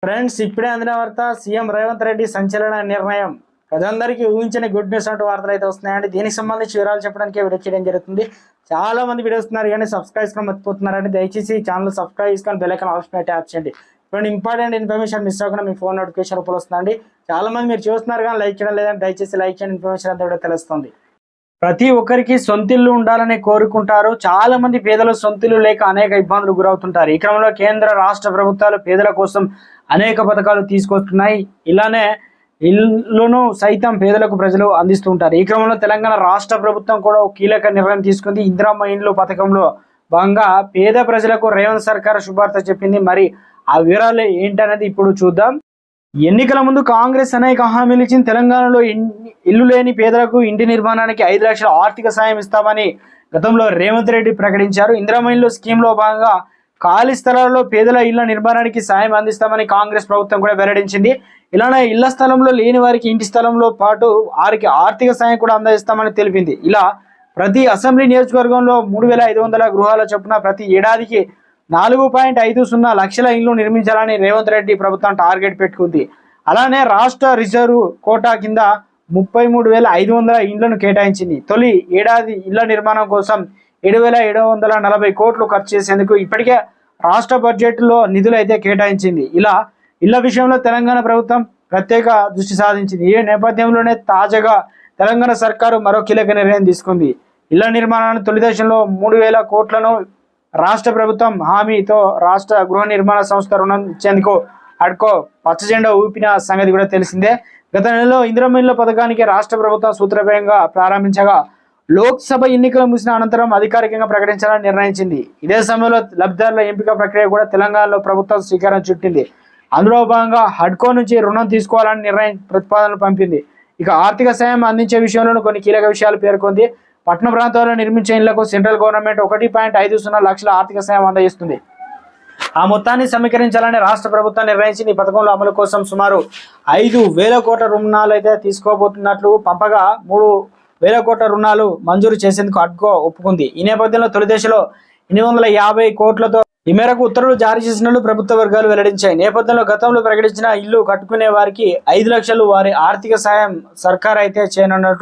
Friends, ఇప్పుడే అందిన వార్త. సీఎం రేవంత్ రెడ్డి సంచలన నిర్ణయం. ప్రజలందరికీ ఊహించని గుడ్ న్యూస్ అంటూ వార్తలు అయితే వస్తున్నాయండి. దీనికి సంబంధించి వివరాలు చెప్పడానికి వీడియో చేయడం జరుగుతుంది. చాలా మంది వీడియో వస్తున్నారు కానీ సబ్స్క్రైబ్ చేసుకోవడం మర్చిపోతున్నారండి. దయచేసి ఛానల్ సబ్స్క్రైబ్ చేసుకొని బెల్ ఐకాన్ ఆప్షన్ అయితే ట్యాప్ చేయండి. ఇప్పుడు ఇంపార్టెంట్ ఇన్ఫర్మేషన్ మిస్ అవ్వకుండా మీ ఫోన్ నోటిఫికేషన్ రూపంలో వస్తుందండి. చాలా మంది మీరు చూస్తున్నారు కానీ లైక్ చేయడం లేదంటే దయచేసి లైక్ చేయండి. ఇన్ఫర్మేషన్ అంతా కూడా తెలుస్తుంది. ప్రతి ఒక్కరికి సొంతిల్లు ఉండాలని కోరుకుంటారు. చాలా మంది పేదలు సొంతిల్లు లేక అనేక ఇబ్బందులు గురవుతుంటారు. ఈ క్రమంలో కేంద్ర రాష్ట్ర ప్రభుత్వాలు పేదల కోసం అనేక పథకాలు తీసుకొస్తున్నాయి. ఇలానే ఇల్లును సైతం పేదలకు ప్రజలు అందిస్తుంటారు. ఈ క్రమంలో తెలంగాణ రాష్ట్ర ప్రభుత్వం కూడా ఒక కీలక నిర్ణయం తీసుకుంది. ఇందిరమ్మ ఇండ్లు పథకంలో భాగంగా పేద ప్రజలకు రేవంత్ సర్కార్ శుభార్త చెప్పింది. మరి ఆ వివరాలు ఏంటనేది ఇప్పుడు చూద్దాం. ఎన్నికల ముందు కాంగ్రెస్ అనేక హామీలు ఇచ్చింది. తెలంగాణలో ఇల్లు లేని పేదలకు ఇంటి నిర్మాణానికి 5 లక్షల ఆర్థిక సాయం ఇస్తామని గతంలో రేవంత్ రెడ్డి ప్రకటించారు. ఇందిరమ్మ ఇల్లు స్కీమ్లో భాగంగా ఖాళీ స్థలాల్లో పేదల ఇళ్ల నిర్మాణానికి సాయం అందిస్తామని కాంగ్రెస్ ప్రభుత్వం కూడా వెల్లడించింది. ఇలానే ఇళ్ల స్థలంలో లేని వారికి ఇంటి స్థలంలో పాటు వారికి ఆర్థిక సాయం కూడా అందజేస్తామని తెలిపింది. ఇలా ప్రతి అసెంబ్లీ నియోజకవర్గంలో 3,500 గృహాల చొప్పున ప్రతి ఏడాదికి 4.50 లక్షల ఇళ్లు నిర్మించాలని రేవంత్ రెడ్డి ప్రభుత్వం టార్గెట్ పెట్టుకుంది. అలానే రాష్ట్ర రిజర్వ్ కోటా కింద 33,500 ఇండ్లను కేటాయించింది. తొలి ఏడాది ఇళ్ల నిర్మాణం కోసం 7,740 కోట్లు ఖర్చు చేసేందుకు ఇప్పటికే రాష్ట్ర బడ్జెట్లో నిధులు అయితే కేటాయించింది. ఇలా ఇళ్ల విషయంలో తెలంగాణ ప్రభుత్వం ప్రత్యేక దృష్టి సాధించింది. ఈ నేపథ్యంలోనే తాజాగా తెలంగాణ సర్కారు మరో కీలక నిర్ణయం తీసుకుంది. ఇళ్ల నిర్మాణాన్ని తొలి దశలో 3,000 కోట్లను రాష్ట్ర ప్రభుత్వం హామీతో రాష్ట్ర గృహ నిర్మాణ సంస్థ రుణం ఇచ్చేందుకు అడ్కో పచ్చజెండా ఊపిన సంగతి కూడా తెలిసిందే. గత నెలలో ఇందిరమ్మ ఇళ్ల పథకానికి రాష్ట్ర ప్రభుత్వం సూత్రప్రాయంగా ప్రారంభించగా లోక్సభ ఎన్నికలు ముగిసిన అనంతరం అధికారికంగా ప్రకటించాలని నిర్ణయించింది. ఇదే సమయంలో లబ్ధిదారుల ఎంపిక ప్రక్రియ కూడా తెలంగాణలో ప్రభుత్వం శ్రీకారం చుట్టింది. అందులో భాగంగా హడ్కో నుంచి రుణం తీసుకోవాలని నిర్ణయం ప్రతిపాదనలు పంపింది. ఇక ఆర్థిక సాయం అందించే విషయంలో కొన్ని కీలక విషయాలు పేర్కొంది. పట్టణ ప్రాంతాల్లో నిర్మించే ఇళ్లకు సెంట్రల్ గవర్నమెంట్ 1.50 లక్షల ఆర్థిక సాయం అందజేస్తుంది. ఆ మొత్తాన్ని సమీకరించాలని రాష్ట్ర ప్రభుత్వం నిర్ణయించింది. ఈ పథకంలో అమలు కోసం సుమారు 5,000 కోట్ల రుణాలు అయితే తీసుకోబోతున్నట్లు పంపగా 3,000 కోట్ల రుణాలు మంజూరు చేసేందుకు అడ్కో ఒప్పుకుంది. ఈ నేపథ్యంలో తొలి దశలో 850 కోట్లతో ఈ మేరకు ఉత్తర్వులు జారీ చేసినట్లు ప్రభుత్వ వర్గాలు వెల్లడించాయి. నేపథ్యంలో గతంలో ప్రకటించిన ఇల్లు కట్టుకునే వారికి 5 లక్షలు వారి ఆర్థిక సాయం సర్కార్ అయితే చేయనున్నట్లు